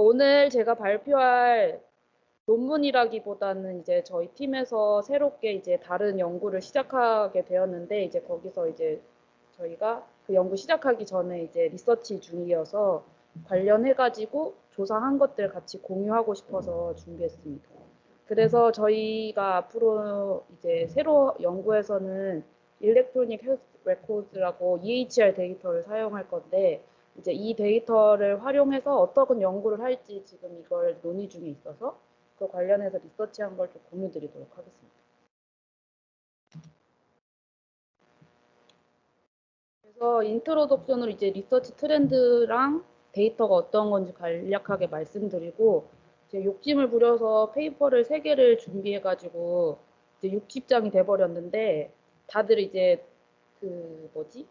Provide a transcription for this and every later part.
오늘 제가 발표할 논문이라기보다는 이제 저희 팀에서 새롭게 이제 다른 연구를 시작하게 되었는데, 이제 거기서 이제 저희가 그 연구 시작하기 전에 이제 리서치 중이어서 관련해가지고 조사한 것들 같이 공유하고 싶어서 준비했습니다. 그래서 저희가 앞으로 이제 새로 연구에서는 일렉트로닉 헬스 레코드라고 EHR 데이터를 사용할 건데, 이제 이 데이터를 활용해서 어떤 연구를 할지 지금 이걸 논의 중에 있어서 그 관련해서 리서치한 걸 좀 공유 드리도록 하겠습니다. 그래서 인트로덕션으로 이제 리서치 트렌드랑 데이터가 어떤 건지 간략하게 말씀드리고, 이제 욕심을 부려서 페이퍼를 3개를 준비해가지고 이제 60장이 돼버렸는데, 다들 이제 그 뭐지?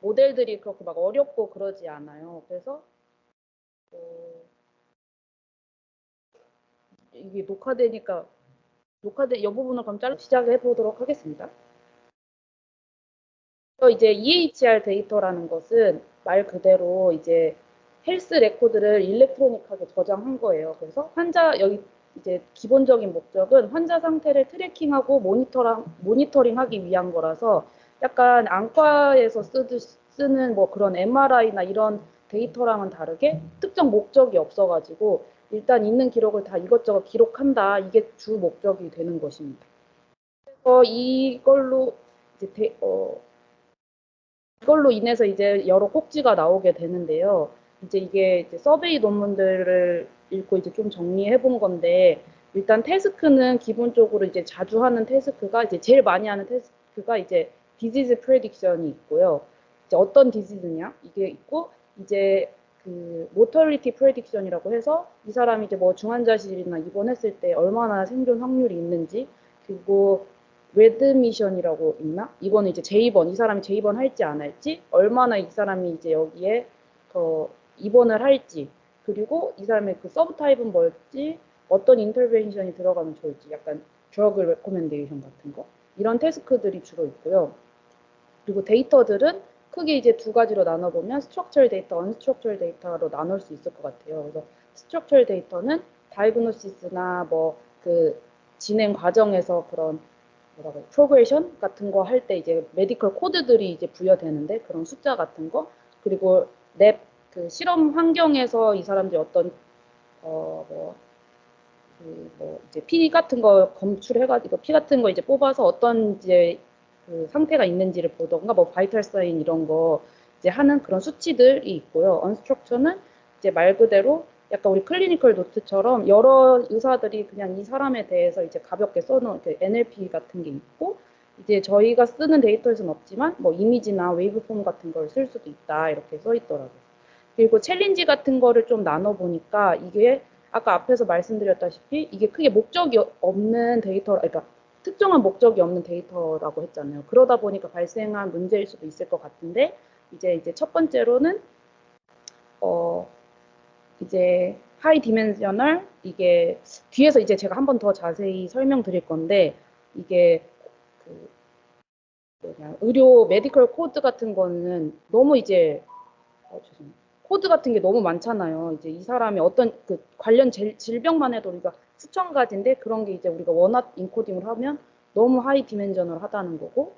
모델들이 그렇게 막 어렵고 그러지 않아요. 그래서 이게 녹화되니까 이 부분을 그럼 시작해 보도록 하겠습니다. 이제 EHR 데이터라는 것은 말 그대로 이제 헬스 레코드를 일렉트로닉하게 저장한 거예요. 그래서 여기 이제 기본적인 목적은 환자 상태를 트래킹하고 모니터링하기 위한 거라서 약간 안과에서 쓰는 뭐 그런 MRI나 이런 데이터랑은 다르게 특정 목적이 없어가지고 일단 있는 기록을 다 이것저것 기록한다. 이게 주 목적이 되는 것입니다. 그래서 이걸로 인해서 이제 여러 꼭지가 나오게 되는데요. 이게 이제 서베이 논문들을 읽고 이제 좀 정리해 본 건데, 일단 태스크는 기본적으로 이제 자주 하는 태스크가 이제 제일 많이 하는 태스크가 이제 디지즈 프레딕션이 있고요. 이제 어떤 디지즈냐 이게 있고, 이제 그 모터리티 프레딕션이라고 해서 이 사람이 이제 뭐 중환자실이나 입원했을 때 얼마나 생존 확률이 있는지, 그리고 레드미션이라고 있나? 이거는 이제 재입원, 이 사람이 재입원 할지 안 할지, 얼마나 이 사람이 이제 여기에 입원을 할지, 그리고 이 사람의 그 서브 타입은 뭘지, 어떤 인터벤션이 들어가면 좋을지, 약간 드러그 레코멘데이션 같은 거, 이런 태스크들이 주로 있고요. 그리고 데이터들은 크게 이제 두 가지로 나눠보면 스트럭처럴 데이터, 언스트럭처럴 데이터로 나눌 수 있을 것 같아요. 그래서 스트럭처럴 데이터는 다이그노시스나 뭐 그 진행 과정에서 그런 프로그레이션 같은 거 할 때 이제 메디컬 코드들이 이제 부여되는데 그런 숫자 같은 거, 그리고 그 실험 환경에서 이 사람들이 어떤 이제 피 같은 거 검출해가지고 피 같은 거 이제 뽑아서 어떤 이제 그 상태가 있는지를 보던가 뭐 바이탈 사인 이런 거 이제 하는 그런 수치들이 있고요. 언스트럭처는 이제 말 그대로 약간 우리 클리니컬 노트처럼 여러 의사들이 그냥 이 사람에 대해서 이제 가볍게 써놓은 NLP 같은 게 있고, 이제 저희가 쓰는 데이터에서는 없지만 뭐 이미지나 웨이브폼 같은 걸 쓸 수도 있다 이렇게 써 있더라고요. 그리고 챌린지 같은 거를 좀 나눠보니까 이게 아까 앞에서 말씀드렸다시피 이게 크게 목적이 없는 데이터, 그러니까 특정한 목적이 없는 데이터라고 했잖아요. 그러다 보니까 발생한 문제일 수도 있을 것 같은데, 이제 첫 번째로는 이제 하이 디멘셔널, 이게 뒤에서 이제 제가 한 번 더 자세히 설명드릴 건데, 이게 의료 메디컬 코드 같은 거는 너무 이제 코드 같은 게 너무 많잖아요. 이제 이 사람이 어떤 그 관련 질병만 해도 우리가 수천 가지인데, 그런 게 이제 우리가 원합 인코딩을 하면 너무 하이 디멘셔널 하다는 거고,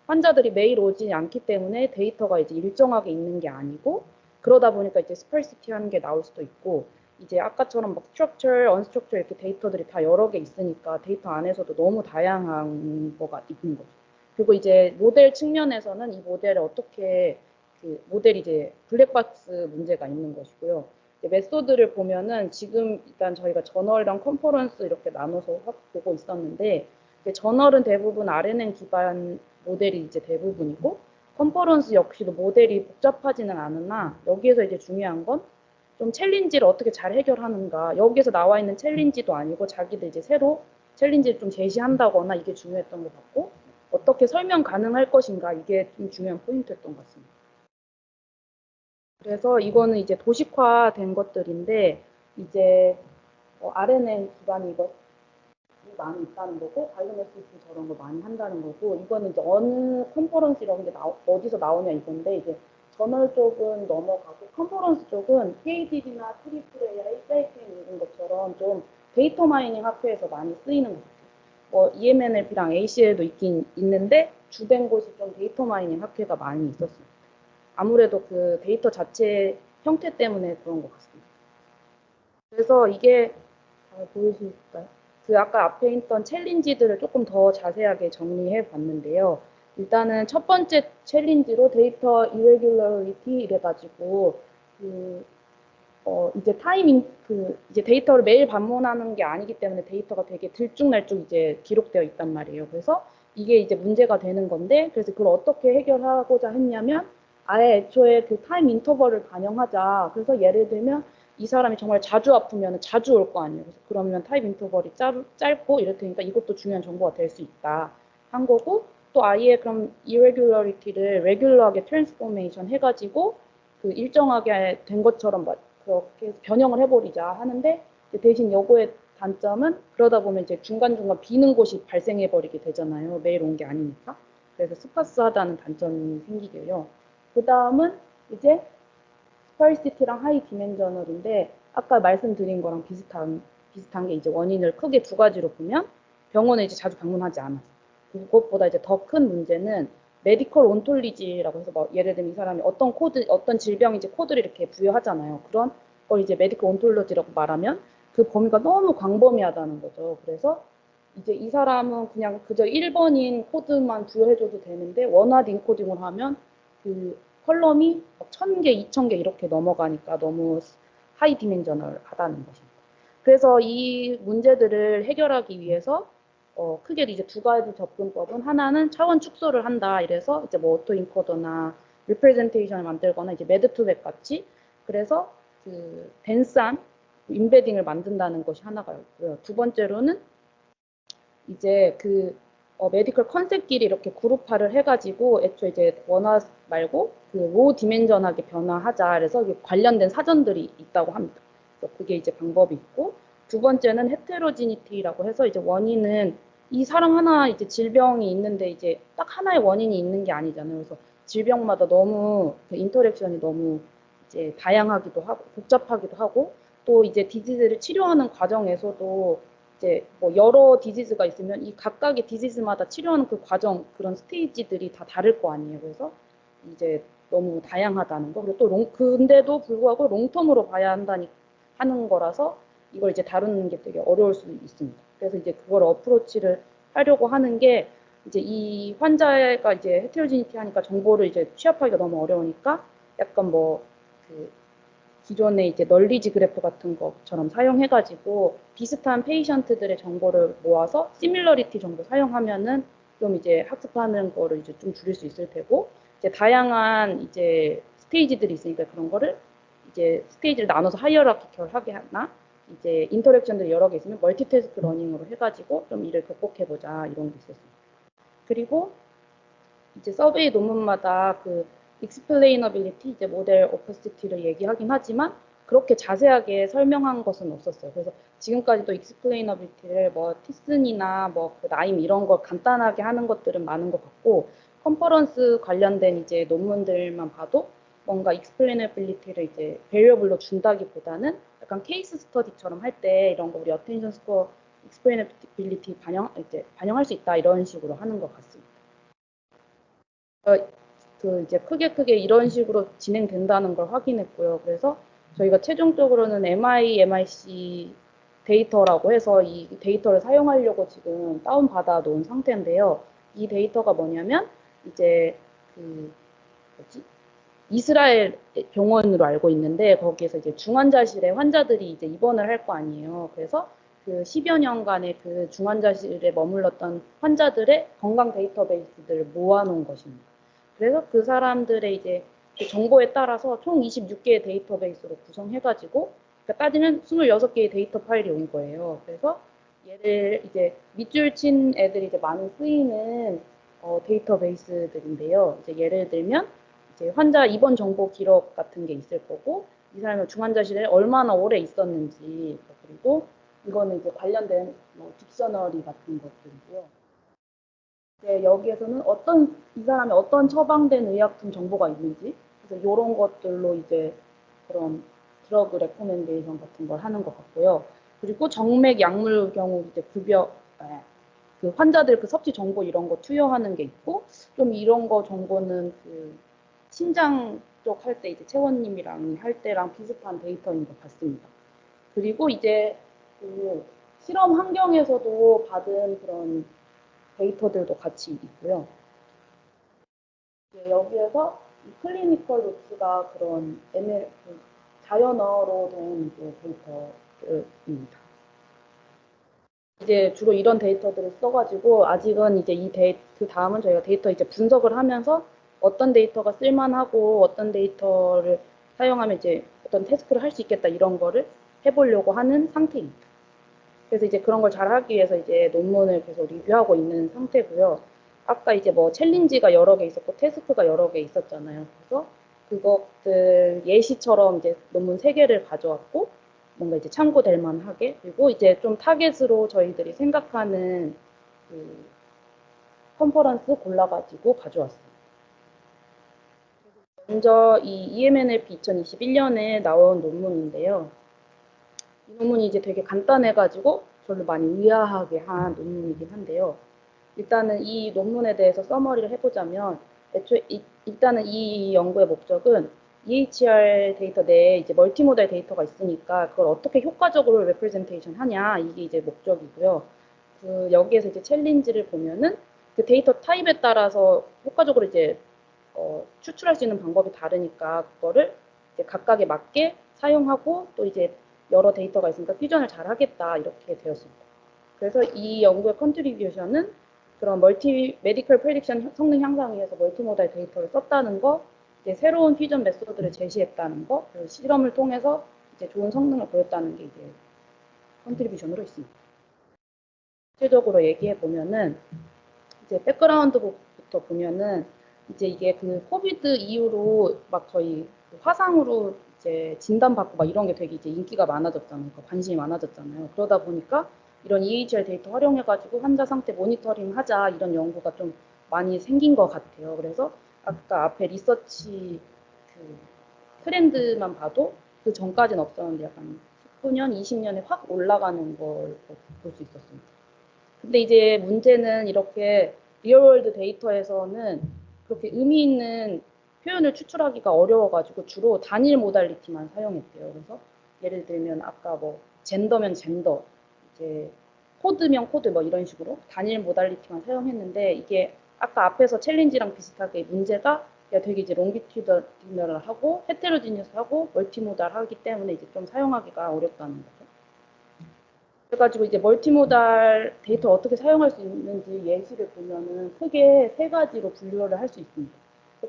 환자들이 매일 오지 않기 때문에 데이터가 이제 일정하게 있는 게 아니고, 그러다 보니까 이제 스펄시티 하는 게 나올 수도 있고, 이제 아까처럼 막 스트럭처, 언스트럭처 이렇게 데이터들이 다 여러 개 있으니까 데이터 안에서도 너무 다양한 거가 있는 거죠. 그리고 이제 모델 측면에서는 이 모델을 어떻게 그 모델이 이제 블랙박스 문제가 있는 것이고요. 메소드를 보면은 지금 일단 저희가 저널이랑 컨퍼런스 이렇게 나눠서 보고 있었는데, 저널은 대부분 RNN 기반 모델이 이제 대부분이고, 컨퍼런스 역시도 모델이 복잡하지는 않으나 여기에서 이제 중요한 건 좀 챌린지를 어떻게 잘 해결하는가, 여기에서 나와 있는 챌린지도 아니고 자기들 이제 새로 챌린지를 좀 제시한다거나 이게 중요했던 것 같고, 어떻게 설명 가능할 것인가, 이게 좀 중요한 포인트였던 것 같습니다. 그래서 이거는 이제 도식화된 것들인데, 이제 RNN 기반이 이거 많이 있다는 거고, 바이오메시스 저런 거 많이 한다는 거고, 이거는 이제 어느 컨퍼런스 이런 게 어디서 나오냐 이건데, 이제 저널 쪽은 넘어가고 컨퍼런스 쪽은 KDB나 AAA, 사이클 이런 것처럼 좀 데이터 마이닝 학회에서 많이 쓰이는 것 같아요. 뭐 EMNLP랑 ACL도 있긴 있는데 주된 곳이 좀 데이터 마이닝 학회가 많이 있었습니다. 아무래도 그 데이터 자체 형태 때문에 그런 것 같습니다. 그래서 이게 잘 보이실까요? 그 아까 앞에 있던 챌린지들을 조금 더 자세하게 정리해 봤는데요. 일단은 첫 번째 챌린지로 데이터 irregularity 이래가지고 그 이제 이제 데이터를 매일 방문하는 게 아니기 때문에 데이터가 되게 들쭉날쭉 이제 기록되어 있단 말이에요. 그래서 이게 이제 문제가 되는 건데, 그래서 그걸 어떻게 해결하고자 했냐면, 아예 애초에 그 타임 인터벌을 반영하자. 그래서 예를 들면, 이 사람이 정말 자주 아프면 자주 올 거 아니에요. 그래서 그러면 타임 인터벌이 짧고 이럴 테니까 이것도 중요한 정보가 될 수 있다. 한 거고, 또 아예 그럼 irregularity를 regular하게 트랜스포메이션 해가지고, 그 일정하게 된 것처럼 그렇게 변형을 해버리자 하는데 대신 요거의 단점은 그러다 보면 이제 중간중간 비는 곳이 발생해버리게 되잖아요. 매일 온 게 아니니까. 그래서 스파스하다는 단점이 생기고요. 그 다음은 이제 스파리시티랑 하이 디멘저널인데 아까 말씀드린 거랑 비슷한 게 이제 원인을 크게 두 가지로 보면 병원에 이제 자주 방문하지 않았어. 그것보다 이제 더 큰 문제는 메디컬 온톨리지라고 해서 뭐 예를 들면 이 사람이 어떤 질병인지 코드를 이렇게 부여하잖아요. 그런 걸 이제 메디컬 온톨로지라고 말하면 그 범위가 너무 광범위하다는 거죠. 그래서 이제 이 사람은 그냥 그저 1번인 코드만 부여해줘도 되는데 원하드 인코딩을 하면 그 컬럼이 1000개, 2000개 이렇게 넘어가니까 너무 하이 디멘저널 하다는 것입니다. 그래서 이 문제들을 해결하기 위해서 크게 이제 두 가지 접근법은 하나는 차원 축소를 한다. 이래서 이제 뭐 오토 인코더나 리프레젠테이션을 만들거나 이제 매드투백 같이 그래서 그 덴스한 임베딩을 만든다는 것이 하나가 있고요. 두 번째로는 이제 그 메디컬 컨셉끼리 이렇게 그룹화를 해가지고 애초에 이제 원화 말고 그 로 디멘전하게 변화하자. 그래서 관련된 사전들이 있다고 합니다. 그래서 그게 이제 방법이 있고 두 번째는 헤테로지니티라고 해서 이제 원인은 이 사람 하나 이제 질병이 있는데 이제 딱 하나의 원인이 있는 게 아니잖아요. 그래서 질병마다 너무 그 인터랙션이 너무 이제 다양하기도 하고 복잡하기도 하고 또 이제 디지즈를 치료하는 과정에서도 이제 뭐 여러 디지즈가 있으면 이 각각의 디지즈마다 치료하는 그 과정 그런 스테이지들이 다 다를 거 아니에요. 그래서 이제 너무 다양하다는 거. 그리고 또 근데도 불구하고 롱텀으로 봐야 하는 거라서 이걸 이제 다루는 게 되게 어려울 수 있습니다. 그래서 이제 그걸 어프로치를 하려고 하는 게 이제 이 환자가 이제 헤테로지니티 하니까 정보를 이제 취합하기가 너무 어려우니까 약간 그 기존의 이제 널리지 그래프 같은 것처럼 사용해가지고 비슷한 페이션트들의 정보를 모아서 시밀러리티 정도 사용하면은 좀 이제 학습하는 거를 이제 좀 줄일 수 있을 테고 이제 다양한 이제 스테이지들이 있으니까 그런 거를 이제 스테이지를 나눠서 하이어라키컬하게 하나 이제 인터랙션들이 여러 개 있으면 멀티태스크 러닝으로 해가지고 좀 이를 극복해보자 이런 게 있었습니다. 그리고 이제 서베이 논문마다 그 explainability, 이제 모델 opacity를 얘기하긴 하지만 그렇게 자세하게 설명한 것은 없었어요. 그래서 지금까지도 explainability를 뭐 티슨이나 뭐그 나임 이런 거 간단하게 하는 것들은 많은 것 같고 컨퍼런스 관련된 이제 논문들만 봐도 뭔가 explainability를 이제 variable로 준다기보다는 약간 케이스 스터디처럼 할 때 이런 거 우리 attention score explainability 반영할 수 있다 이런 식으로 하는 것 같습니다. 그 이제 크게 이런 식으로 진행된다는 걸 확인했고요. 그래서 저희가 최종적으로는 MIC 데이터라고 해서 이 데이터를 사용하려고 지금 다운받아 놓은 상태인데요. 이 데이터가 뭐냐면 이제 그 뭐지? 이스라엘 병원으로 알고 있는데 거기에서 이제 중환자실에 환자들이 이제 입원을 할 거 아니에요. 그래서 그 10여 년간의 그 중환자실에 머물렀던 환자들의 건강 데이터베이스들을 모아놓은 것입니다. 그래서 그 사람들의 이제 그 정보에 따라서 총 26개의 데이터베이스로 구성해가지고 그러니까 따지면 26개의 데이터 파일이 온 거예요. 그래서 얘를 이제 밑줄 친 애들이 이제 많이 쓰이는 데이터베이스들인데요. 이제 예를 들면 이제 환자 입원 정보 기록 같은 게 있을 거고 이 사람이 중환자실에 얼마나 오래 있었는지 그리고 이거는 이제 관련된 뭐 딕셔너리 같은 것들이고요. 네, 여기에서는 이 사람이 어떤 처방된 의약품 정보가 있는지, 그래서 이런 것들로 이제 그런 드러그 레코멘데이션 같은 걸 하는 것 같고요. 그리고 정맥 약물 경우 이제 그 환자들 그 섭취 정보 이런 거 투여하는 게 있고, 좀 이런 거 정보는 그 신장 쪽 할 때 이제 채원님이랑 할 때랑 비슷한 데이터인 것 같습니다. 그리고 이제 그 실험 환경에서도 받은 그런 데이터들도 같이 있고요. 여기에서 이 클리니컬 노트가 그런 자연어로 된 이제 데이터입니다. 이제 주로 이런 데이터들을 써가지고 아직은 이제 그 다음은 저희가 데이터 이제 분석을 하면서 어떤 데이터가 쓸만하고 어떤 데이터를 사용하면 이제 어떤 태스크를 할 수 있겠다 이런 거를 해보려고 하는 상태입니다. 그래서 이제 그런 걸 잘 하기 위해서 이제 논문을 계속 리뷰하고 있는 상태고요. 아까 이제 뭐 챌린지가 여러 개 있었고 태스크가 여러 개 있었잖아요. 그래서 그것들 예시처럼 이제 논문 3개를 가져왔고 뭔가 이제 참고될 만하게 그리고 이제 좀 타겟으로 저희들이 생각하는 그 컨퍼런스 골라가지고 가져왔어요. 먼저 이 EMNLP 2021년에 나온 논문인데요. 이 논문이 이제 되게 간단해가지고 별로 많이 의아하게 한 논문이긴 한데요. 일단은 이 논문에 대해서 서머리를 해보자면, 애초에 일단은 이 연구의 목적은 EHR 데이터 내에 이제 멀티모달 데이터가 있으니까 그걸 어떻게 효과적으로 레프레젠테이션 하냐 이게 이제 목적이고요. 그 여기에서 이제 챌린지를 보면은 그 데이터 타입에 따라서 효과적으로 이제 추출할 수 있는 방법이 다르니까 그거를 이제 각각에 맞게 사용하고 또 이제 여러 데이터가 있으니까 퓨전을 잘 하겠다 이렇게 되었습니다. 그래서 이 연구의 컨트리뷰션은 그런 메디컬 프레딕션 성능 향상 위해서 멀티모달 데이터를 썼다는 거, 이제 새로운 퓨전 메소드를 제시했다는 거, 그리고 실험을 통해서 이제 좋은 성능을 보였다는 게 이제 컨트리뷰션으로 있습니다. 구체적으로 얘기해 보면은 이제 백그라운드부터 보면은 이제 이게 그 코비드 이후로 막 저희 화상으로 이제 진단받고 막 이런 게 되게 이제 인기가 많아졌잖아요. 관심이 많아졌잖아요. 그러다 보니까 이런 EHR 데이터 활용해가지고 환자 상태 모니터링 하자 이런 연구가 좀 많이 생긴 것 같아요. 그래서 아까 앞에 리서치 그 트렌드만 봐도 그 전까지는 없었는데 약간 19년, 20년에 확 올라가는 걸 볼 수 있었습니다. 근데 이제 문제는 이렇게 리얼월드 데이터에서는 그렇게 의미 있는 표현을 추출하기가 어려워가지고 주로 단일 모달리티만 사용했대요. 그래서 예를 들면 아까 뭐 젠더면 젠더, 이제 코드면 코드 뭐 이런 식으로 단일 모달리티만 사용했는데 이게 아까 앞에서 챌린지랑 비슷하게 문제가 되게 이제 롱기튜드널하고 헤테로지니어스하고 멀티모달하기 때문에 이제 좀 사용하기가 어렵다는 거죠. 그래가지고 이제 멀티모달 데이터 어떻게 사용할 수 있는지 예시를 보면은 크게 3가지로 분류를 할 수 있습니다.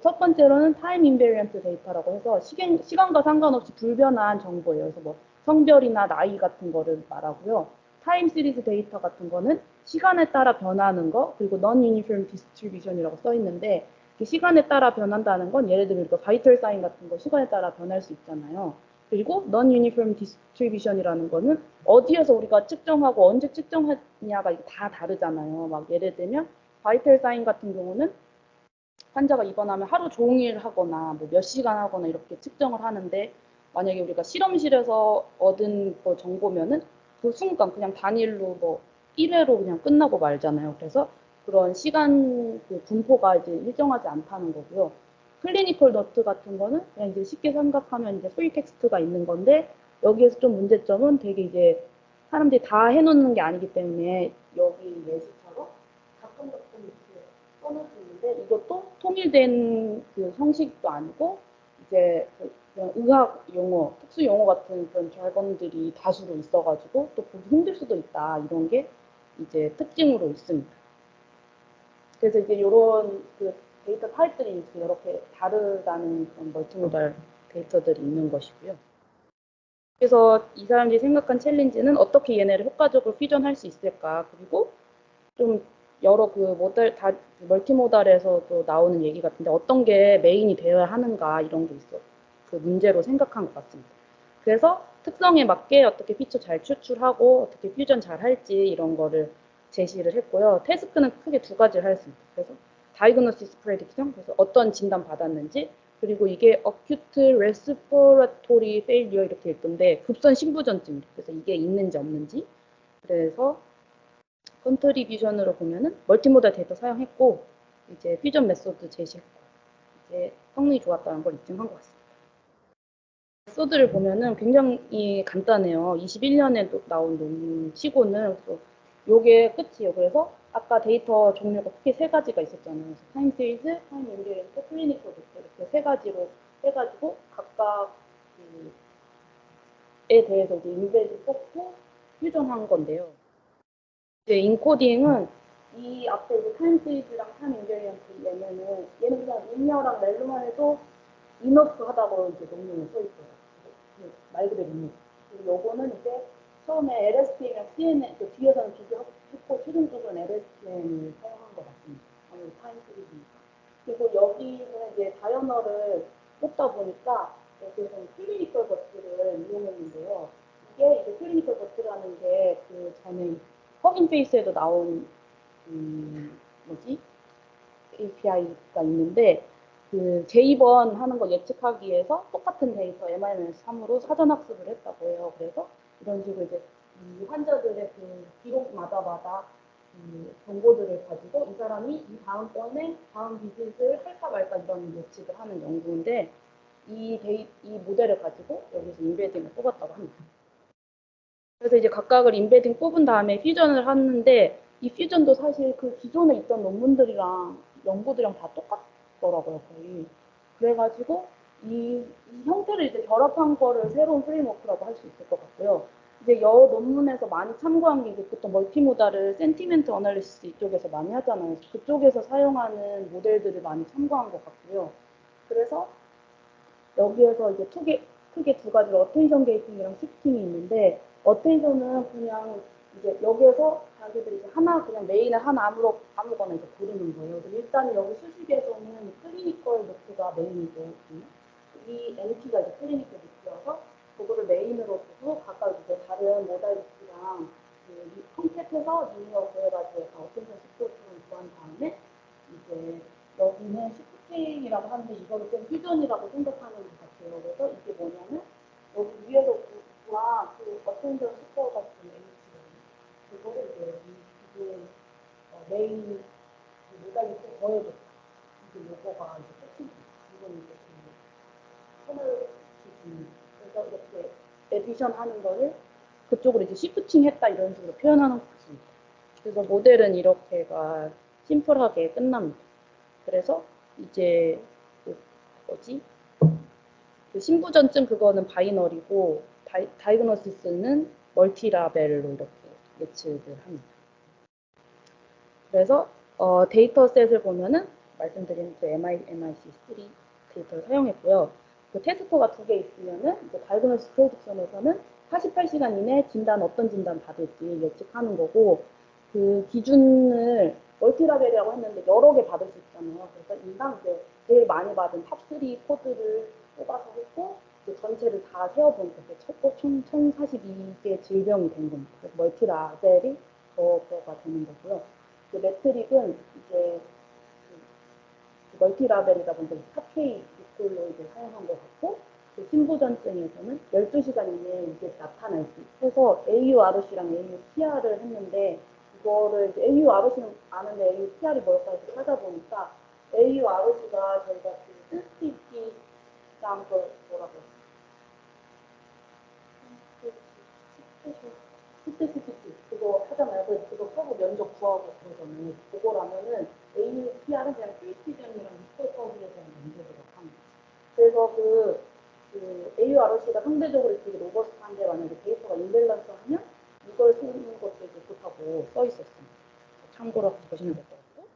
첫 번째로는 타임 인베리언트 데이터라고 해서 시간과 상관없이 불변한 정보예요. 그래서 뭐 성별이나 나이 같은 거를 말하고요. 타임 시리즈 데이터 같은 거는 시간에 따라 변하는 거, 그리고 non uniform distribution이라고 써 있는데 시간에 따라 변한다는 건 예를 들면 바이털 사인 같은 거 시간에 따라 변할 수 있잖아요. 그리고 non-uniform distribution이라는 거는 어디에서 우리가 측정하고 언제 측정하냐가 다 다르잖아요. 막 예를 들면 바이탈 사인 같은 경우는 환자가 입원하면 하루 종일 하거나 뭐 몇 시간 하거나 이렇게 측정을 하는데 만약에 우리가 실험실에서 얻은 그 정보면은 그 순간 그냥 단일로 뭐 1회로 그냥 끝나고 말잖아요. 그래서 그런 시간 그 분포가 이제 일정하지 않다는 거고요. 클리니컬 노트 같은 거는 그냥 이제 쉽게 생각하면 이제 프리 텍스트가 있는 건데 여기에서 좀 문제점은 되게 이제 사람들이 다 해놓는 게 아니기 때문에 여기 예시처럼 가끔 이렇게 써놓을 수 있는데 이것도 통일된 그 형식도 아니고 이제 그냥 의학 용어, 특수 용어 같은 그런 jargon들이 다수로 있어가지고 또 보기 힘들 수도 있다 이런 게 이제 특징으로 있습니다. 그래서 이제 이런 그 데이터 타입들이 이렇게 다르다는 그런 멀티모달 데이터들이 있는 것이고요. 그래서 이 사람들이 생각한 챌린지는 어떻게 얘네를 효과적으로 퓨전할 수 있을까? 그리고 좀 여러 그 멀티모달에서도 나오는 얘기 같은데 어떤 게 메인이 되어야 하는가 이런 게 있어. 그 문제로 생각한 것 같습니다. 그래서 특성에 맞게 어떻게 피처 잘 추출하고 어떻게 퓨전 잘 할지 이런 거를 제시를 했고요. 태스크는 크게 2가지를 하였습니다. 그래서 다이그노시스 프레딕션, 그래서 어떤 진단 받았는지, 그리고 이게 acute respiratory failure 이렇게 있던데 급선 신부전증. 그래서 이게 있는지 없는지. 그래서 컨트리뷰션으로 보면은 멀티모달 데이터 사용했고 이제 퓨전 메소드 제시했고 이제 성능이 좋았다는 걸 입증한 것 같습니다. 메소드를 보면은 굉장히 간단해요. 21년에 나온 논문 치고는 그래서 요게 끝이에요. 그래서 아까 데이터 종류가 크게 세 가지가 있었잖아요. 타임 시리즈, 타임 인디언스, 클리니컬 이렇게 세 가지로 해가지고 각각 그에 대해서 이제 인베드 뽑고 퓨전한 건데요. 이제 인코딩은 이 앞에 이제 타임 시리즈랑 타임 인베리언트 얘는 그냥 리니어랑 렐로만 해도 이너프 하다고 이제 논문에 써 있어요. 말 그대로 이너프. 그리고 요거는 이제 처음에 LSTM이랑 CNN, 그 뒤에서는 비교했고 최종적으로는 LSTM을 사용한 것 같습니다. 아무래도 타임 시리즈니까. 그리고 여기는 이제 다이어널을 뽑다 보니까 여기서는 클리니컬 버스를 이용했는데요. 이게 이제 클리니컬 버스라는 게 그 전에 허깅 페이스에도 나온 뭐지? API가 있는데 그 J번 하는 거 예측하기 위해서 똑같은 데이터 mRNA3으로 사전 학습을 했다고 해요. 그래서 이런 식으로 이제 이 환자들의 그 기록마다마다 그 정보들을 가지고 이 사람이 이 다음번에 다음 비짓을 할까 말까 이런 예측을 하는 연구인데 이 모델을 가지고 여기서 인베딩을 뽑았다고 합니다. 그래서 이제 각각을 인베딩 뽑은 다음에 퓨전을 하는데 이 퓨전도 사실 그 기존에 있던 논문들이랑 연구들이랑 다 똑같더라고요, 거의. 그래가지고 이 형태를 이제 결합한 거를 새로운 프레임워크라고 할 수 있을 것 같고요. 이제 여 논문에서 많이 참고한 게 이제 보통 멀티모달을 센티멘트 어널리시스 이쪽에서 많이 하잖아요. 그쪽에서 사용하는 모델들을 많이 참고한 것 같고요. 그래서 여기에서 이제 크게 두 가지로 어텐션 게이팅이랑 시프팅이 있는데 어텐션은 그냥 이제 여기에서 자기들이 이제 하나 그냥 메인을 하나 아무거나 이제 고르는 거예요. 그래서 일단 여기 수식에서는 클리니컬 노트가 메인이거든요. 이 NT가 이제 클리니컬 노트여서 그거를 메인으로 두고 각각 이제 다른 모달리티랑 그 컴팩트해서 리니어 구해가지고 어텐션 스포츠를 구한 다음에 이제 여기는 시프팅이라고 하는데 이거를 좀 퓨전이라고 생각하는 것 같아요. 그래서 이게 뭐냐면 여기 위에서 구한 그 어텐션 스코어 같은 H거든요. 그거를 이제 이게 메인 모달리티에 더해줬다. 이게 요거가 이제 끝입니다. 이건 이제 그 선을 기준. 그래서 이렇게 에디션 하는 거를 그쪽으로 이제 시프팅 했다 이런 식으로 표현하는 것 같습니다. 그래서 모델은 이렇게가 심플하게 끝납니다. 그래서 이제 그 뭐지? 그 신부전증 그거는 바이너리고 다이그노시스는 멀티라벨로 이렇게 예측을 합니다. 그래서 데이터셋을 보면은 말씀드린 그 MIC3 데이터를 사용했고요. 그 테스터가 두 개 있으면은 다이그노시스 프레딕션에서는 48시간 이내에 어떤 진단 받을지 예측하는 거고 그 기준을 멀티라벨이라고 했는데 여러 개 받을 수 있잖아요. 그래서 인당 이제 제일 많이 받은 탑3 코드를 뽑아서 했고 전체를 다 세어보니까 총 1042개 질병이 된 겁니다. 그래서 멀티라벨이 그거가 되는 거고요. 그 매트릭은 이제 그 멀티라벨이다 보니까 탑K 리콜로 이제 사용한 것 같고 그 신부전증에서는 12시간 이내에 이게 나타날 수 해서 AURC랑 AUPR을 했는데 이거를 이제 AURC는 아는데 AUPR이 뭘까 해서 찾아보니까 AURC가 저희가 그 sensitivity,랑 그 뭐라고 스페시피티 그거 하잖아요. 그래서 그거 서로 면접 구하고 그러잖아요. 그거라면은 APR은 그냥 PHDM이랑 리포터기에 대한 면접이라고 합니다. 그래서 그 AURC가 상대적으로 되게 로버스트한데 만약에 데이터가 인밸런스 하면 이걸 쓰는 것도 이제 좋다고 써 있었습니다. 참고로 보시면 될 것 같고.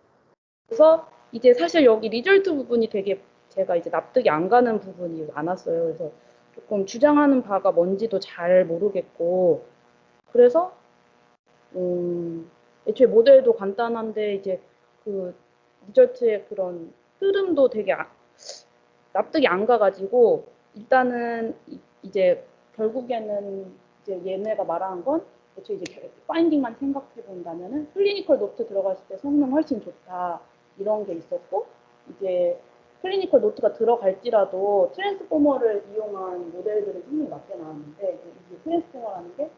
그래서 이제 사실 여기 리절트 부분이 되게 제가 이제 납득이 안 가는 부분이 많았어요. 그래서 조금 주장하는 바가 뭔지도 잘 모르겠고 그래서 애초에 모델도 간단한데 이제 그 리절트의 그런 흐름도 되게 납득이 안 가가지고 일단은 이제 결국에는 이제 얘네가 말하는 건 애초에 이제 파인딩만 생각해 본다면은 클리니컬 노트 들어갔을 때 성능 훨씬 좋다 이런 게 있었고 이제 클리니컬 노트가 들어갈지라도 트랜스포머를 이용한 모델들은 성능이 낮게 나왔는데 이 트랜스포머라는 게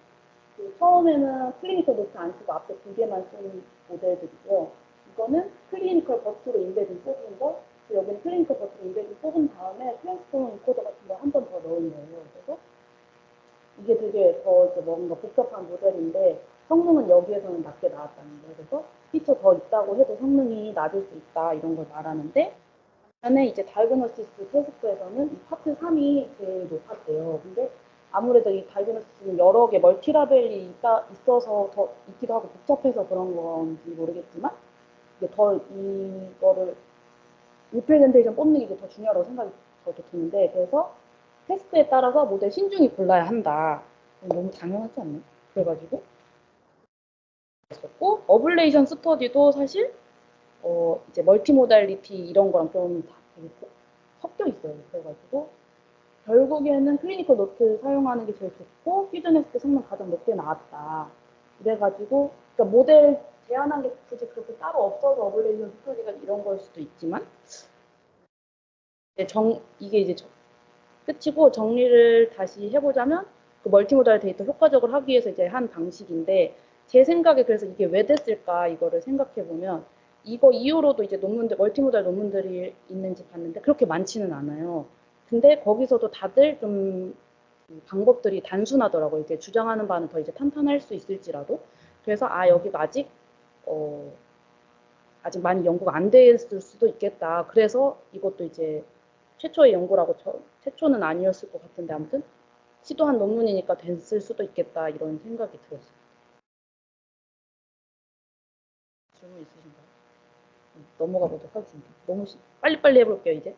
처음에는 클리니컬 노트 안 쓰고 앞에 두 개만 쓴 모델들이고요. 이거는 클리니컬 버트로 인베딩 뽑은 거, 여기는 클리니컬 버트로 인베딩 뽑은 다음에 트랜스포머 인코더 같은 거 한 번 더 넣은 거예요. 그래서 이게 되게 더 이제 뭔가 복잡한 모델인데 성능은 여기에서는 낮게 나왔다는 거예요. 그래서 피처 더 있다고 해도 성능이 낮을 수 있다 이런 걸 말하는데 반면에 이제 다이그노시스 테스트에서는 이 파트 3이 제일 높았대요. 근데 아무래도 이 다이그노시스는 여러 개 멀티라벨이 있어서 더 있기도 하고 복잡해서 그런 건지 모르겠지만 이게 더 이거를 리프레젠테이션 뽑는 게 더 중요하다고 생각이 저도 드는데 그래서 테스트에 따라서 모델 신중히 골라야 한다. 너무 당연하지 않나? 그래가지고 했었고 어블레이션 스터디도 사실 이제 멀티모달리티 이런 거랑 좀 섞여 있어요. 그래가지고 결국에는 클리니컬 노트 사용하는 게 제일 좋고 퓨전했을 때 성능 가장 높게 나왔다. 그래가지고 그러니까 모델 제한한 게 굳이 그렇게 따로 없어서 어블레이션 스터디가 이런 걸 수도 있지만 이게 이제 끝이고 정리를 다시 해보자면 그 멀티모달 데이터 효과적으로 하기 위해서 이제 한 방식인데 제 생각에 그래서 이게 왜 됐을까 이거를 생각해 보면 이거 이후로도 이제 논문들 멀티모달 논문들이 있는지 봤는데 그렇게 많지는 않아요. 근데 거기서도 다들 좀 방법들이 단순하더라고요. 이제 주장하는 바는 더 이제 탄탄할 수 있을지라도 그래서 여기가 아직 많이 연구가 안 됐을 수도 있겠다. 그래서 이것도 이제 최초의 연구라고 최초는 아니었을 것 같은데 아무튼 시도한 논문이니까 됐을 수도 있겠다 이런 생각이 들었어요. 질문 있으신가요? 넘어가 보도록 하겠습니다. 너무 빨리빨리 해볼게요 이제.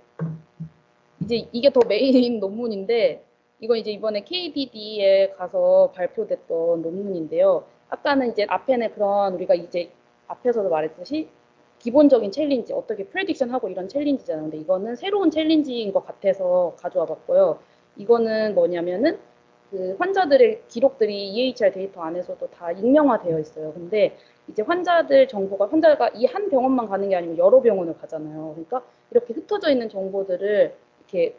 이제 이게 더 메인 논문인데 이건 이제 이번에 KDD에 가서 발표됐던 논문인데요. 아까는 이제 앞에는 그런 우리가 이제 앞에서도 말했듯이 기본적인 챌린지, 어떻게 프레딕션하고 이런 챌린지잖아요. 근데 이거는 새로운 챌린지인 것 같아서 가져와 봤고요. 이거는 뭐냐면은 그 환자들의 기록들이 EHR 데이터 안에서도 다 익명화되어 있어요. 근데 이제 환자들 정보가 환자가 이 한 병원만 가는 게 아니고 여러 병원을 가잖아요. 그러니까 이렇게 흩어져 있는 정보들을 이렇게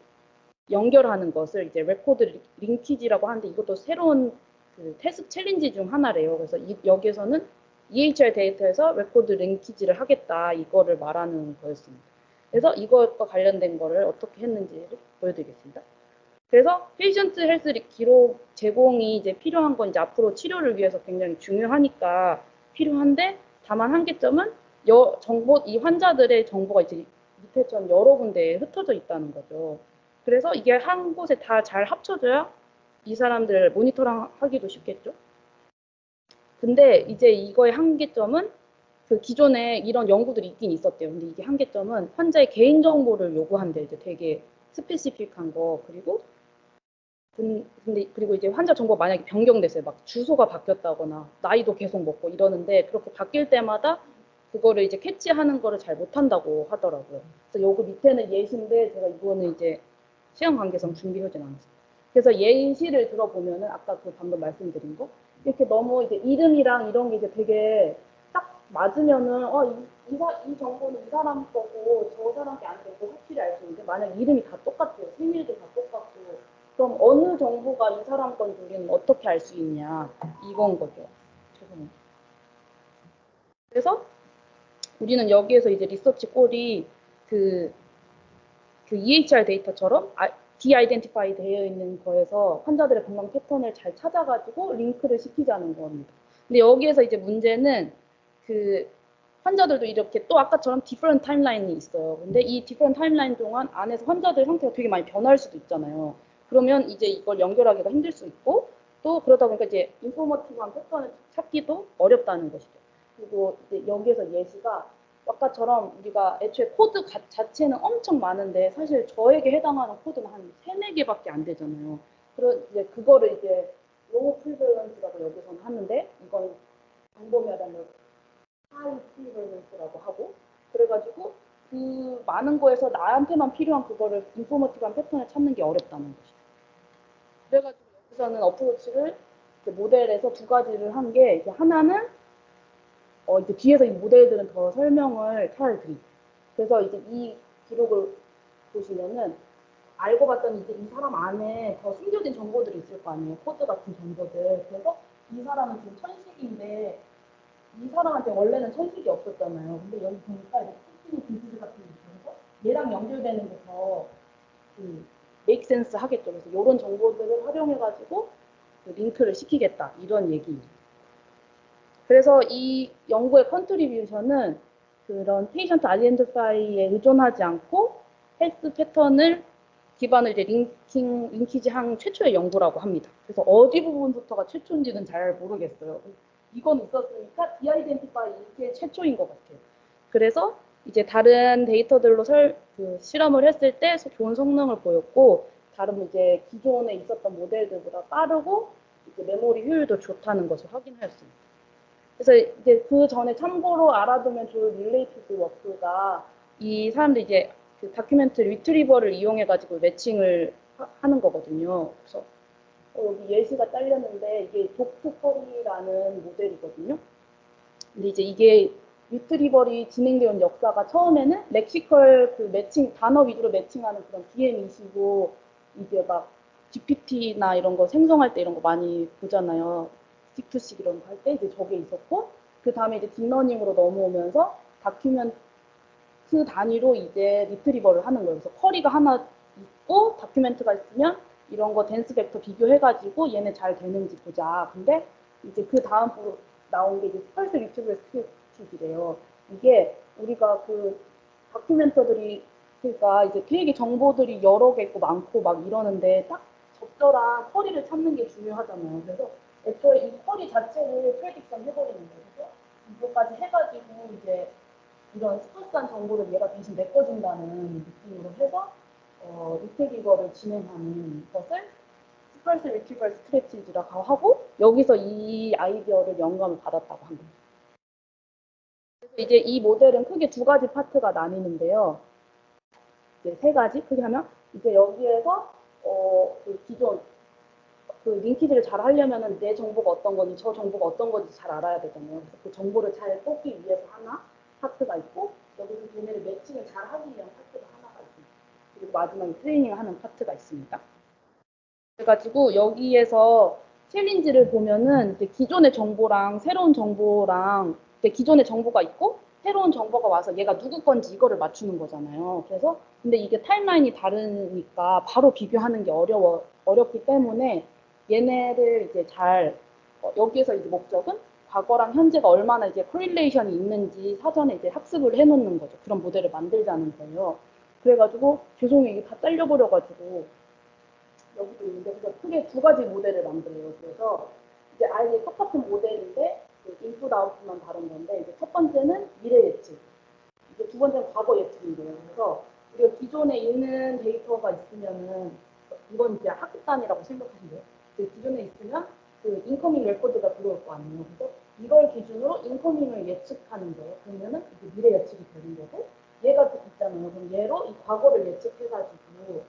연결하는 것을 이제 레코드 링키지라고 하는데 이것도 새로운 그 테스트 챌린지 중 하나래요. 그래서 여기에서는 EHR 데이터에서 레코드 링키지를 하겠다 이거를 말하는 거였습니다. 그래서 이것과 관련된 거를 어떻게 했는지를 보여드리겠습니다. 그래서 페이션트 헬스 기록 제공이 이제 필요한 건 이제 앞으로 치료를 위해서 굉장히 중요하니까 필요한데 다만 한계점은 이 환자들의 정보가 이제 밑에처럼 여러 군데에 흩어져 있다는 거죠. 그래서 이게 한 곳에 다 잘 합쳐져야 이 사람들 모니터링 하기도 쉽겠죠. 근데 이제 이거의 한계점은 그 기존에 이런 연구들이 있긴 있었대요. 근데 이게 한계점은 환자의 개인정보를 요구한대. 이제 되게 스페시픽한 거. 그리고 이제 환자 정보 만약에 변경됐어요. 막 주소가 바뀌었다거나 나이도 계속 먹고 이러는데 그렇게 바뀔 때마다 그거를 이제 캐치하는 거를 잘 못한다고 하더라고요. 그래서 여기 밑에는 예시인데 제가 이거는 이제 시간 관계상 준비하진 않았어요. 그래서 예시를 들어보면은 아까 그 방금 말씀드린 거 이렇게 너무 이제 이름이랑 이런 게 이제 되게 딱 맞으면은 이 정보는 이 사람 거고 저 사람 게 아니고 확실히 알 수 있는데 만약 이름이 다 똑같아요. 생일도 다 똑같고 그럼 어느 정보가 이 사람 건지 우리는 어떻게 알 수 있냐 이건 거죠. 죄송해요. 그래서 우리는 여기에서 이제 리서치 꼴이 그 EHR 데이터처럼 디아이덴티파이 되어 있는 거에서 환자들의 건강 패턴을 잘 찾아가지고 링크를 시키자는 겁니다. 근데 여기에서 이제 문제는 그 환자들도 이렇게 또 아까처럼 디퍼런트 타임라인이 있어요. 근데 이 디퍼런트 타임라인 동안 안에서 환자들 상태가 되게 많이 변할 수도 있잖아요. 그러면 이제 이걸 연결하기가 힘들 수 있고 또 그러다 보니까 이제 인포머티브한 패턴을 찾기도 어렵다는 것이죠. 그리고 이제 여기에서 예시가 아까처럼 우리가 애초에 코드 자체는 엄청 많은데 사실 저에게 해당하는 코드는 한 3, 4개밖에 안 되잖아요. 이제 그거를 이제 로우 프리밸런스라고 여기서는 하는데 이건 방법마다는 하이 프리밸런스라고 하고 그래가지고 그 많은 거에서 나한테만 필요한 그거를 인포머티브한 패턴을 찾는 게 어렵다는 것이죠. 그래가지고 여기서는 어프로치를 모델에서 두 가지를 한 게 하나는 이제 뒤에서 이 모델들은 더 설명을 잘 드리고 그래서 이제 이 기록을 보시면은 알고 봤더니 이제 이 사람 안에 더 숨겨진 정보들이 있을 거 아니에요. 코드 같은 정보들. 그래서 이 사람은 지금 천식인데 이 사람한테 원래는 천식이 없었잖아요. 근데 여기 보니까 이제 천식이 디지즈 같은 게 있어서 얘랑 연결되는 게더 make sense 하겠죠. 그래서 이런 정보들을 활용해가지고 그 링크를 시키겠다. 이런 얘기예요. 그래서 이 연구의 컨트리뷰션은 그런 페이션트 아이덴티파이에 의존하지 않고 헬스 패턴을 기반을 이제 링키지한 최초의 연구라고 합니다. 그래서 어디 부분부터가 최초인지는 잘 모르겠어요. 이건 있었으니까 디아이덴티파이 이게 최초인 것 같아요. 그래서 이제 다른 데이터들로 실험을 했을 때 좋은 성능을 보였고, 다른 이제 기존에 있었던 모델들보다 빠르고 이제 메모리 효율도 좋다는 것을 확인하였습니다. 그래서 이제 그 전에 참고로 알아두면 좋을 릴레이티드 워크가 이 사람들이 이제 그 다큐멘트 리트리버를 이용해가지고 매칭을 하는 거거든요. 그래서 여기 예시가 딸렸는데 이게 독특허리라는 모델이거든요. 근데 이제 이게 리트리버리 진행되는 역사가 처음에는 렉시컬 그 매칭 단어 위주로 매칭하는 그런 DM25 이제 막 GPT나 이런 거 생성할 때 이런 거 많이 보잖아요. 딕투식 이런 거 할 때 이제 저게 있었고 그 다음에 이제 딥러닝으로 넘어오면서 다큐멘트 단위로 이제 리트리버를 하는 거예요. 그래서 쿼리가 하나 있고 다큐멘트가 있으면 이런 거 댄스 벡터 비교해가지고 얘네 잘 되는지 보자. 근데 이제 그 다음으로 나온 게 이제 스펄스 리트리버 스트래티지래요. 이게 우리가 그 다큐멘터들이 그러니까 이제 되게 정보들이 여러 개 있고 많고 막 이러는데 딱 적절한 쿼리를 찾는 게 중요하잖아요. 그래서 애초에 이 쿼리 자체를 프레딕션 해버리는 거예요. 그래서 이거까지 해가지고 이제 이런 스포츠한 정보를 얘가 대신 메꿔준다는 느낌으로 해서 리트리버를 진행하는 것을 스펄스 리트리버 스트래티지라고 하고 여기서 이 아이디어를 영감을 받았다고 합니다. 그래서 이제 이 모델은 크게 두 가지 파트가 나뉘는데요. 이제 세 가지 크게 하면 이제 여기에서 그 기존 그 링키지를 잘 하려면은 내 정보가 어떤 건지 저 정보가 어떤 건지 잘 알아야 되잖아요. 그래서 그 정보를 잘 뽑기 위해서 하나 파트가 있고 여기서 걔네를 매칭을 잘 하기 위한 파트가 하나가 있습니다. 그리고 마지막에 트레이닝을 하는 파트가 있습니다. 그래가지고 여기에서 챌린지를 보면은 이제 기존의 정보랑 새로운 정보랑 이제 기존의 정보가 있고 새로운 정보가 와서 얘가 누구 건지 이거를 맞추는 거잖아요. 그래서 근데 이게 타임라인이 다르니까 바로 비교하는 게 어렵기 때문에 얘네를 이제 잘 여기에서 이제 목적은 과거랑 현재가 얼마나 이제 코릴레이션이 있는지 사전에 이제 학습을 해놓는 거죠. 그런 모델을 만들자는 거예요. 그래가지고 죄송해요. 이게 다 잘려버려가지고 여기도 있는데 그래서 크게 두 가지 모델을 만들어요. 그래서 이제 아예 똑같은 모델인데 인풋 아웃풋만 다른 건데 이제 첫 번째는 미래 예측, 이제 두 번째는 과거 예측인데요. 그래서 우리가 기존에 있는 데이터가 있으면은 이건 이제 학습단이라고 생각하시면 돼요. 기존에 있으면 그 인커밍 레코드가 들어올 거 아니에요. 그래서 이걸 기준으로 인커밍을 예측하는 거예요. 그러면은 이제 미래 예측이 되는 거고 얘가 있잖아요. 그럼 얘로 이 과거를 예측해가지고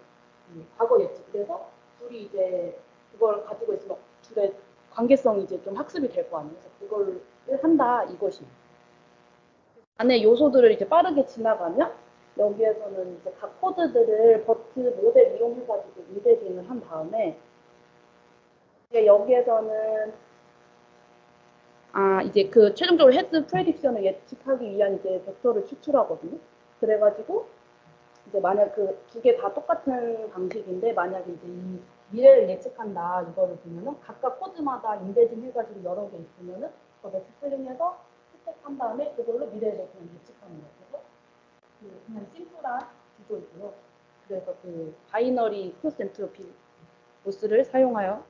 과거 예측. 그래서 둘이 이제 그걸 가지고 있으면 둘의 관계성이 이제 좀 학습이 될 거 아니에요. 그래서 그걸 한다 이것이. 안에 요소들을 이제 빠르게 지나가면 여기에서는 이제 각 코드들을 버트 모델 이용해가지고 인베딩을 한 다음에 이제 여기에서는 이제 그 최종적으로 헤드 프레딕션을 예측하기 위한 이제 벡터를 추출하거든요. 그래가지고 이제 만약 그 두 개 다 똑같은 방식인데 만약에 이제 이 미래를 예측한다 이거를 보면은 각각 코드마다 인베딩 해가지고 여러 개 있으면은 그걸 스플링해서 스택한 다음에 그걸로 미래를 그냥 예측하는 거예요. 그래서 그냥 심플한 구조이고요. 그래서 그 바이너리 크로스 엔트로피 로스를 사용하여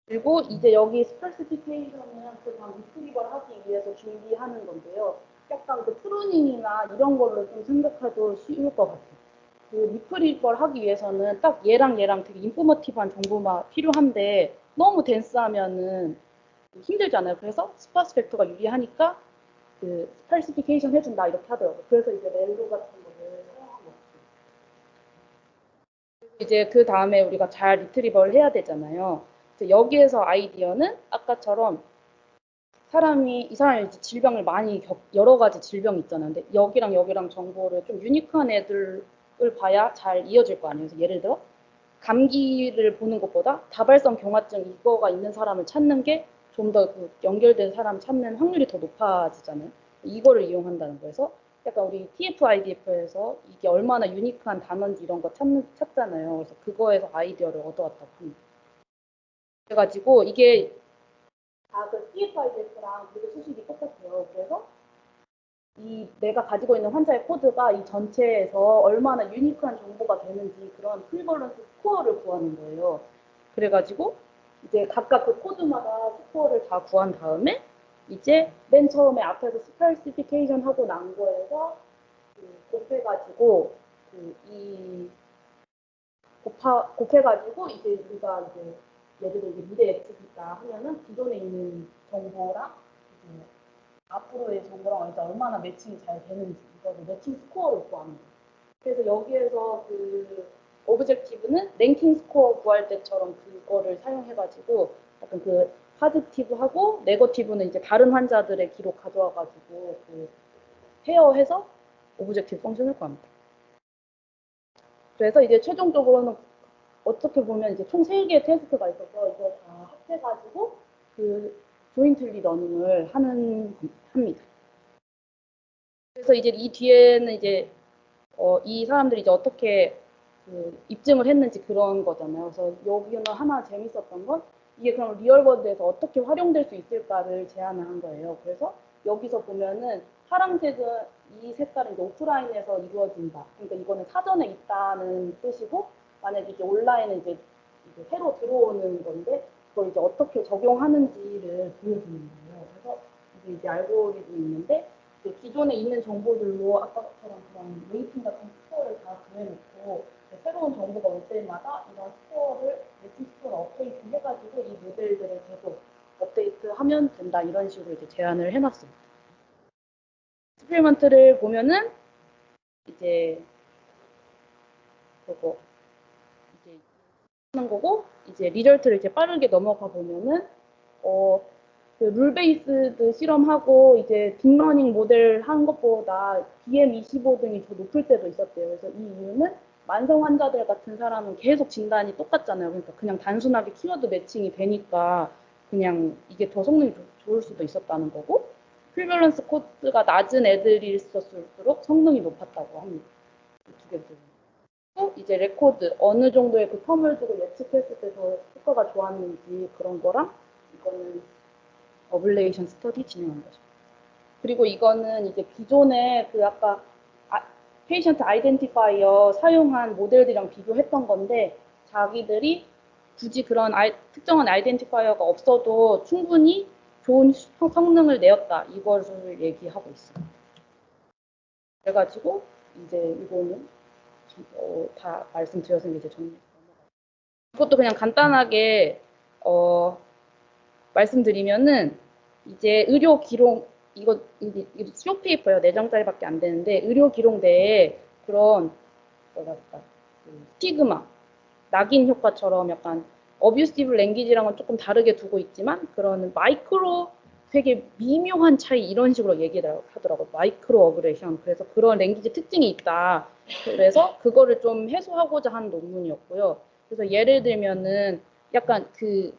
그리고 이제 여기 스페시피케이션은 그 다음 리트리버를 하기 위해서 준비하는 건데요. 약간 그 프루닝이나 이런 걸로 좀 생각해도 쉬울 것 같아요. 그 리트리버를 하기 위해서는 딱 얘랑 되게 인포머티브한 정보만 필요한데 너무 덴스하면은 힘들잖아요. 그래서 스파스 벡터가 유리하니까 그 스페시피케이션 해준다 이렇게 하더라고요. 그래서 이제 렐로 같은 거를 사용한 것 같아요. 이제 그 다음에 우리가 잘 리트리버를 해야 되잖아요. 여기에서 아이디어는 아까처럼 이 사람이 질병을 많이 여러 가지 질병이 있잖아요. 근데 여기랑 정보를 좀 유니크한 애들을 봐야 잘 이어질 거 아니에요. 그래서 예를 들어 감기를 보는 것보다 다발성 경화증 이거가 있는 사람을 찾는 게 좀 더 그 연결된 사람 찾는 확률이 더 높아지잖아요. 이거를 이용한다는 거에서 약간 우리 TF-IDF에서 이게 얼마나 유니크한 단어인지 이런 거 찾잖아요. 그래서 그거에서 아이디어를 얻어왔다고 합니다. 그래가지고 이게 그 TF-IDF랑 모두 수식이 똑같아요. 그래서 이 내가 가지고 있는 환자의 코드가 이 전체에서 얼마나 유니크한 정보가 되는지 그런 프리벌런스 스코어를 구하는 거예요. 그래가지고 이제 각각 그 코드마다 스코어를 다 구한 다음에 이제 맨 처음에 앞에서 스페시피케이션 하고 난 거에서 곱해가지고 이 곱해가지고 이제 우리가 이제 예를 들어 이제 미래 X가 있다 하면은 기존에 있는 정보랑 이제 앞으로의 정보랑 이제 얼마나 매칭이 잘 되는지 이거를 매칭 스코어를 구합니다. 그래서 여기에서 그 오브젝티브는 랭킹 스코어 구할 때처럼 그거를 사용해가지고 약간 그 파지티브하고 네거티브는 이제 다른 환자들의 기록 가져와가지고 그 페어해서 오브젝티브 펑션을 구합니다. 그래서 이제 최종적으로는 어떻게 보면 이제 총 3개의 테스트가 있어서 이걸 다 합해가지고 그 조인틀리 러닝을 합니다. 그래서 이제 이 뒤에는 이제 이 사람들이 이제 어떻게 그 입증을 했는지 그런 거잖아요. 그래서 여기는 하나 재밌었던 건 이게 그럼 리얼월드에서 어떻게 활용될 수 있을까를 제안을 한 거예요. 그래서 여기서 보면은 파란색은 이 색깔은 이제 오프라인에서 이루어진다. 그러니까 이거는 사전에 있다는 뜻이고 만약에 이제 온라인은 이제 새로 들어오는 건데 그걸 이제 어떻게 적용하는지를 보여주는 거예요. 그래서 이제 알고리즘이 있는데 기존에 있는 정보들로 아까처럼 그런 웨이팅 같은 스코어를 다 구해놓고 새로운 정보가 올 때마다 이런 스코어를 매칭 스코어를 업데이트 해가지고 이 모델들을 계속 업데이트하면 된다 이런 식으로 이제 제안을 해놨습니다. 스프리먼트를 보면은 이제 그거 이제 하는 거고 이제 리절트를 이제 빠르게 넘어가 보면은 그 룰 베이스드 실험하고 이제 딥러닝 모델 한 것보다 BM25 등이 더 높을 때도 있었대요. 그래서 이 이유는 만성 환자들 같은 사람은 계속 진단이 똑같잖아요. 그러니까 그냥 단순하게 키워드 매칭이 되니까 그냥 이게 더 성능이 좋을 수도 있었다는 거고 프리밸런스 코드가 낮은 애들이 있었을수록 성능이 높았다고 합니다. 두 개 또 이제 레코드 어느 정도의 그 텀을 두고 예측했을 때 더 효과가 좋았는지 그런 거랑 이거는 어블레이션 스터디 진행한 거죠. 그리고 이거는 이제 기존에 그 아까 페이션트 아이덴티파이어 사용한 모델들이랑 비교했던 건데 자기들이 굳이 그런 특정한 아이덴티파이어가 없어도 충분히 좋은 성능을 내었다 이것을 얘기하고 있어요. 그래가지고 이제 이거는 다 말씀드려서 이제 정리. 이것도 그냥 간단하게 말씀드리면은 이제 의료 기록 이거 쇼페이퍼요 4장짜리밖에 안 되는데 의료 기록 내에 그런 뭐랄까 스티그마 낙인 효과처럼 약간 어뷰시브 랭귀지랑은 조금 다르게 두고 있지만 그런 마이크로 되게 미묘한 차이 이런 식으로 얘기를 하더라고요. 마이크로 어그레션. 그래서 그런 랭귀지 특징이 있다. 그래서 그거를 좀 해소하고자 한 논문이었고요. 그래서 예를 들면은 약간 그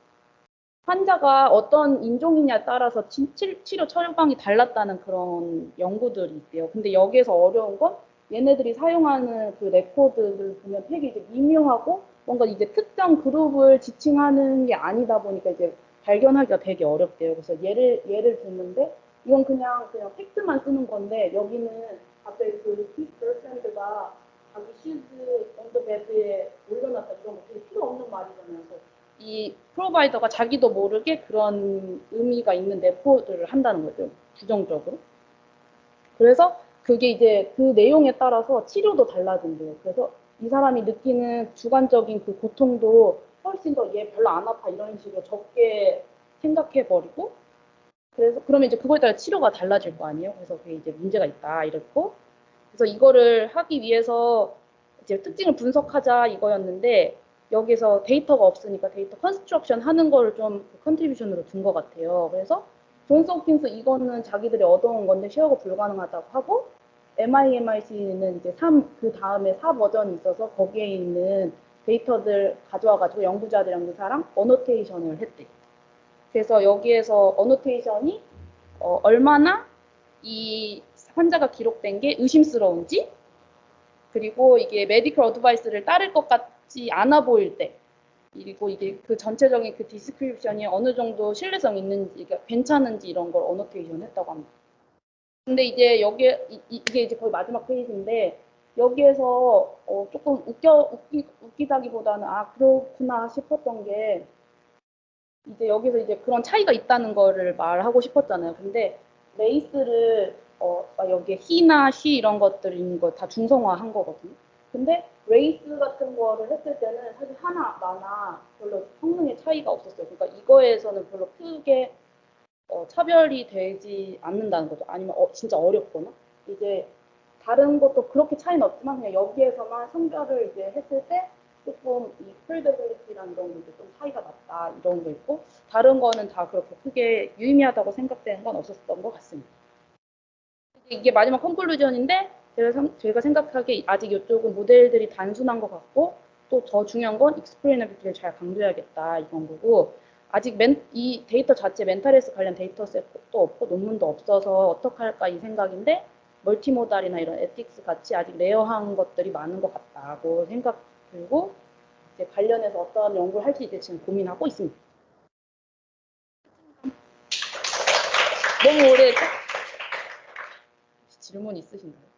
환자가 어떤 인종이냐에 따라서 치료 처방이 달랐다는 그런 연구들이 있대요. 근데 여기에서 어려운 건 얘네들이 사용하는 그 레코드를 보면 되게 이제 미묘하고 뭔가 이제 특정 그룹을 지칭하는 게 아니다 보니까 이제 발견하기가 되게 어렵대요. 그래서 예를 들는데 이건 그냥 팩트만 쓰는 건데 여기는 갑자기 그 걸프렌드가 자기 슈즈 언더 베드에 올려놨다 이런 거 되게 필요 없는 말이잖아요. 그래서 이 프로바이더가 자기도 모르게 그런 의미가 있는 레포드를 한다는 거죠. 부정적으로. 그래서 그게 이제 그 내용에 따라서 치료도 달라진대요. 그래서 이 사람이 느끼는 주관적인 그 고통도 훨씬 더 얘 별로 안 아파 이런 식으로 적게 생각해버리고 그래서 그러면 이제 그거에 따라 치료가 달라질 거 아니에요. 그래서 그게 이제 문제가 있다 이렇고 그래서 이거를 하기 위해서 이제 특징을 분석하자 이거였는데 여기서 데이터가 없으니까 데이터 컨스트럭션 하는 거를 좀 컨트리뷰션으로 둔 것 같아요. 그래서 존스 홉킨스 이거는 자기들이 얻어온 건데 쉐어가 불가능하다고 하고 MIMIT는 이제 그 다음에 4 버전이 있어서 거기에 있는 데이터들 가져와가지고 연구자들이랑 의사랑 어노테이션을 했대. 그래서 여기에서 어노테이션이 얼마나 이 환자가 기록된 게 의심스러운지, 그리고 이게 메디컬 어드바이스를 따를 것 같지 않아 보일 때, 그리고 이게 그 전체적인 그 디스크립션이 어느 정도 신뢰성 있는지, 그러니까 괜찮은지 이런 걸 어노테이션 했다고 합니다. 근데 이제 여기에 이게 이제 거의 마지막 페이지인데 여기에서 조금 웃기다기보다는 아 그렇구나 싶었던 게 이제 여기서 이제 그런 차이가 있다는 거를 말하고 싶었잖아요. 근데 레이스를 여기에 he나 she 이런 것들인 거 다 중성화한 거거든요. 근데 레이스 같은 거를 했을 때는 사실 하나 나나 별로 성능의 차이가 없었어요. 그러니까 이거에서는 별로 크게 차별이 되지 않는다는 거죠. 아니면 진짜 어렵거나 이제 다른 것도 그렇게 차이는 없지만 그냥 여기에서만 성별을 이제 했을 때 조금 이 프리더빌리티랑 이런 게 좀 차이가 났다 이런 거 있고 다른 거는 다 그렇게 크게 유의미하다고 생각되는 건 없었던 것 같습니다. 이게 마지막 컨클루전인데 제가 생각하기에 아직 이쪽은 모델들이 단순한 것 같고 또 더 중요한 건 익스플레이너빌리티를 잘 강조해야겠다 이런 거고 아직 이 데이터 자체 멘탈 헬스 관련 데이터셋도 없고 논문도 없어서 어떡할까 이 생각인데 멀티모달이나 이런 에틱스 같이 아직 레어한 것들이 많은 것 같다고 생각 들고 이제 관련해서 어떤 연구를 할지 이제 지금 고민하고 있습니다. 너무 오래 질문 있으신가요?